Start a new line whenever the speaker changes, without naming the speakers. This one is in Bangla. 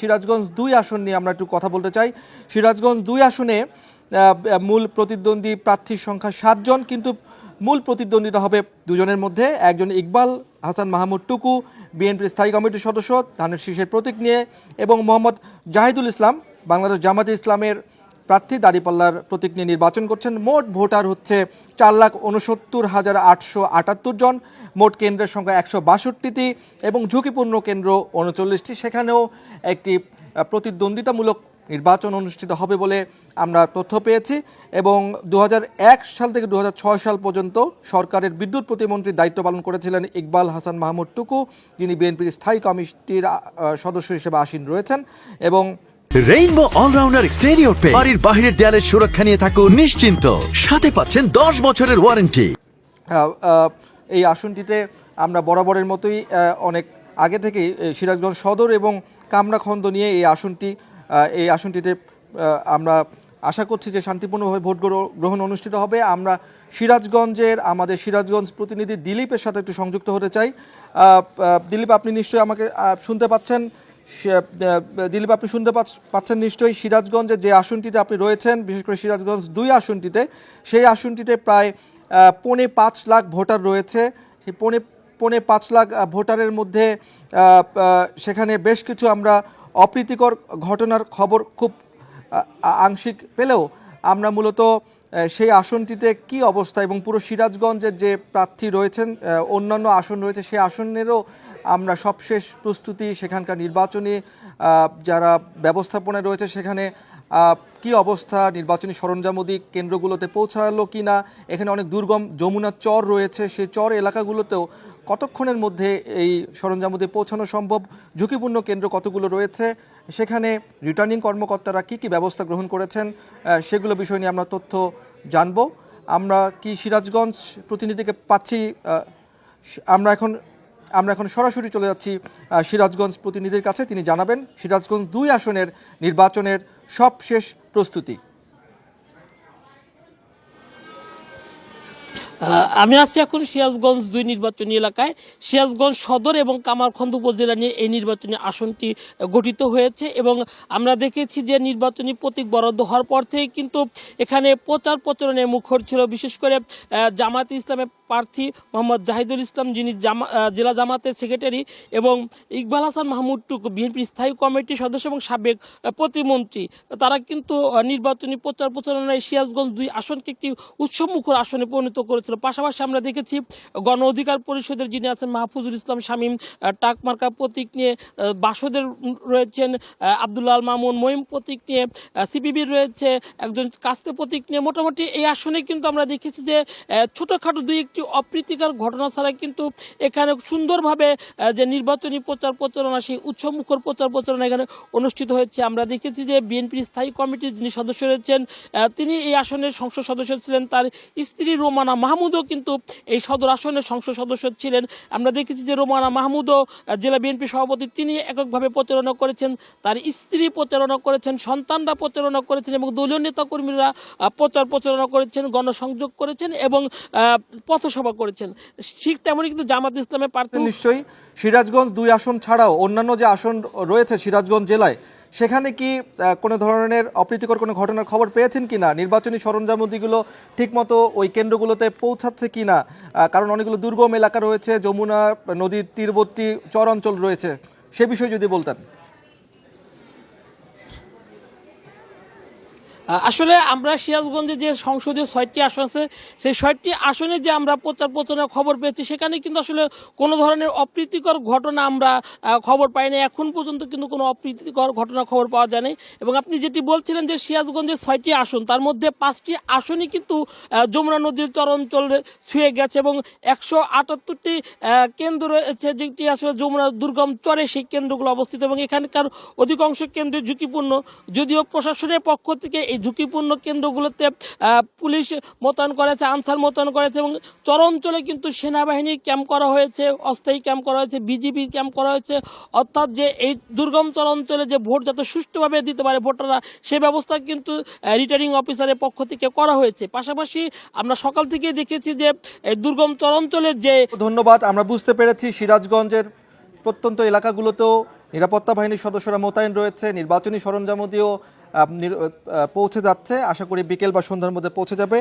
সিরাজগঞ্জ ২ আসন নিয়ে আমরা একটু কথা বলতে চাই। সিরাজগঞ্জ ২ আসনে মূল প্রতিদ্বন্দ্বী প্রার্থীর সংখ্যা ৭ জন, কিন্তু মূল প্রতিদ্বন্দ্বিতা হবে দুজনের মধ্যে। একজন ইকবাল হাসান মাহমুদ টুকু, বিএনপির স্থায়ী কমিটির সদস্য, ধানের শীষের প্রতীক নিয়ে, এবং মোহাম্মদ জাহিদুল ইসলাম, বাংলাদেশ জামাতে ইসলামের প্রার্থী, দাঁড়িপাল্লার প্রতীক নিয়ে নির্বাচন করছেন। মোট ভোটার হচ্ছে 4,69,878 জন। মোট কেন্দ্রের সংখ্যা 162টি এবং ঝুঁকিপূর্ণ কেন্দ্র 39টি। সেখানেও একটি প্রতিদ্বন্দ্বিতামূলক নির্বাচন অনুষ্ঠিত হবে বলে আমরা তথ্য পেয়েছি। এবং 2001 সাল থেকে 2006 সাল পর্যন্ত সরকারের বিদ্যুৎ প্রতিমন্ত্রীর দায়িত্ব পালন করেছিলেন ইকবাল হাসান মাহমুদ টুকু, যিনি বিএনপির স্থায়ী কমিটির সদস্য হিসেবে আসীন রয়েছেন। এবং
রেইনবো অলরাউন্ডার এক্সটেরিয়র পে বাড়ির বাহিরের দেয়ালের সুরক্ষা নিয়ে থাকুন নিশ্চিন্ত, সাথে পাচ্ছেন 10 বছরের ওয়ারেন্টি।
এই আসনটিতে আমরা বরাবরের মতোই অনেক আগে থেকেই সিরাজগঞ্জ সদর এবং কামরাখন্দ নিয়ে এই আসনটিতে আমরা আশা করছি যে শান্তিপূর্ণভাবে ভোট গ্রহণ অনুষ্ঠিত হবে। আমরা আমাদের সিরাজগঞ্জ প্রতিনিধি দিলীপের সাথে একটু সংযুক্ত হতে চাই। দিলীপ, আপনি নিশ্চয়ই আমাকে শুনতে পাচ্ছেন? দিলীপ, আপনি শুনতে পাচ্ছেন নিশ্চয়ই? সিরাজগঞ্জে যে আসনটিতে আপনি রয়েছেন, বিশেষ করে সিরাজগঞ্জ 2 আসনটিতে, সেই আসনটিতে প্রায় 5.5 লাখ ভোটার রয়েছে। সেই 5.5 লাখ ভোটারের মধ্যে সেখানে বেশ কিছু আমরা অপ্রীতিকর ঘটনার খবর খুব আংশিক পেলেও আমরা মূলত সেই আসনটিতে কি অবস্থা এবং পুরো সিরাজগঞ্জের যে প্রার্থী রয়েছেন, অন্যান্য আসন রয়েছে, সেই আসনেরও আমরা সবশেষ প্রস্তুতি, সেখানকার নির্বাচনী যারা ব্যবস্থাপনায় রয়েছে সেখানে কি অবস্থা, নির্বাচনী সরঞ্জামাদি কেন্দ্রগুলোতে পৌঁছালো কি না, এখানে অনেক দুর্গম যমুনার চর রয়েছে, সেই চর এলাকাগুলোতেও কতক্ষণের মধ্যে এই সরঞ্জামাদি পৌঁছানো সম্ভব, ঝুঁকিপূর্ণ কেন্দ্র কতগুলো রয়েছে, সেখানে রিটার্নিং কর্মকর্তারা কি ব্যবস্থা গ্রহণ করেছেন, সেগুলো বিষয় নিয়ে আমরা তথ্য জানব। আমরা কি সিরাজগঞ্জ প্রতিনিধিকে পাচ্ছি? আমরা এখন সরাসরি চলে যাচ্ছি সিরাজগঞ্জ প্রতিনিধির কাছে। তিনি জানাবেন সিরাজগঞ্জ 2 আসনের নির্বাচনের সবশেষ প্রস্তুতি।
আমি আছি এখন সিরাজগঞ্জ 2 নির্বাচনী এলাকায়। সিরাজগঞ্জ সদর এবং কামারখন্দ উপজেলা নিয়ে এই নির্বাচনী আসনটি গঠিত হয়েছে এবং আমরা দেখেছি যে নির্বাচনী প্রতীক বরাদ্দ হওয়ার পর থেকে কিন্তু এখানে প্রচারণে মুখর ছিল। বিশেষ করে জামায়াতে ইসলামের প্রার্থী মোহাম্মদ জাহিদুল ইসলাম, যিনি জেলা জামাতের সেক্রেটারি, এবং ইকবাল হাসান মাহমুদ টুকু, বিএনপির স্থায়ী কমিটির সদস্য এবং সাবেক প্রতিমন্ত্রী, তারা কিন্তু নির্বাচনী প্রচারণায় সিরাজগঞ্জ 2 আসনকে একটি উৎসবমুখর আসনে পরিণত করেছিল। পাশাপাশি আমরা দেখেছি গণ অধিকার পরিষদের যিনি আছেন মাহফুজুল ইসলাম শামীম, টাক মার্কা প্রতীক নিয়ে বাসদের রয়েছেন, আব্দুল্লাহ আল মামুন মঈম প্রতীক নিয়ে, সিপিবির রয়েছে একজন কাস্তে প্রতীক নিয়ে। মোটামুটি এই আসনে কিন্তু আমরা দেখেছি যে ছোটোখাটো 2-1টি অপ্রীতিকর ঘটনা ছাড়া কিন্তু এখানে সুন্দরভাবে যে নির্বাচনী প্রচারণা, সেই উৎসবমুখর প্রচারণা এখানে অনুষ্ঠিত হয়েছে। আমরা দেখেছি যে বিএনপির স্থায়ী কমিটির যিনি সদস্য রয়েছেন, তিনি এই আসনের সংসদ সদস্য ছিলেন, তার স্ত্রী রোমানা মাহমুদও কিন্তু এই সদর আসনের সংসদ সদস্য ছিলেন। আমরা দেখেছি যে রোমানা মাহমুদও জেলা বিএনপি সভাপতি, তিনি এককভাবে প্রচারণা করেছেন, তার স্ত্রী প্রচারণা করেছেন, সন্তানরা প্রচারণা করেছেন এবং দলীয় নেতাকর্মীরা প্রচারণা করেছেন, গণসংযোগ করেছেন এবং পথসভা করেছেন। ঠিক তেমনই কিন্তু জামাত ইসলামের প্রার্থী।
নিশ্চয়ই সিরাজগঞ্জ 2 আসন ছাড়াও অন্যান্য যে আসন রয়েছে সিরাজগঞ্জ জেলায়, সেখানে কি কোনো ধরনের অপ্রীতিকর কোনো ঘটনার খবর পেয়েছেন কিনা? নির্বাচনী সরঞ্জামাদিগুলো ঠিকমতো ওই কেন্দ্রগুলোতে পৌঁছাচ্ছে কিনা? কারণ অনেকগুলো দুর্গম এলাকা রয়েছে, যমুনা নদীর তীরবর্তী চর অঞ্চল রয়েছে, সে বিষয়ে যদি বলতেন।
আসলে আমরা সিরাজগঞ্জে যে সংসদীয় 6টি আসন আছে, সেই 6টি আসনে যে আমরা প্রচারণার খবর পেয়েছি, সেখানে কিন্তু আসলে কোনো ধরনের অপ্রীতিকর ঘটনা আমরা খবর পাই না। এখন পর্যন্ত কিন্তু কোনো অপ্রীতিকর ঘটনা খবর পাওয়া যায়নি। এবং আপনি যেটি বলছিলেন যে সিরাজগঞ্জের 6টি আসন, তার মধ্যে 5টি আসনই কিন্তু যমুনা নদীর চর অঞ্চল ছুঁয়ে গেছে এবং 178টি কেন্দ্র রয়েছে, যেটি আসলে যমুনার দুর্গম চরে সেই কেন্দ্রগুলো অবস্থিত এবং এখানকার অধিকাংশ কেন্দ্র ঝুঁকিপূর্ণ। যদিও প্রশাসনের পক্ষ থেকে এই ঝুঁকিপূর্ণ কেন্দ্রগুলোতে পুলিশ মোতায়েন করেছে, আনসার মোতায়েন করেছে এবং চর অঞ্চলে কিন্তু সেনাবাহিনীর ক্যাম্প করা হয়েছে, অস্থায়ী ক্যাম্প করা হয়েছে, বিজিবি ক্যাম্প করা হয়েছে। অর্থাৎ যে এই দুর্গম চর অঞ্চলে যে ভোট যাতে সুষ্ঠুভাবে দিতে পারে ভোটাররা, সে ব্যবস্থা কিন্তু রিটার্নিং অফিসারের পক্ষ থেকে করা হয়েছে। পাশাপাশি আমরা সকাল থেকেই দেখেছি যে এই দুর্গম চর অঞ্চলের যে।
ধন্যবাদ। আমরা বুঝতে পেরেছি সিরাজগঞ্জের প্রত্যন্ত এলাকাগুলোতেও নিরাপত্তা বাহিনীর সদস্যরা মোতায়েন রয়েছে, নির্বাচনী সরঞ্জামও দিয়েও পৌঁছে যাচ্ছে, আশা করি বিকেল বা সন্ধ্যার মধ্যে পৌঁছে যাবে।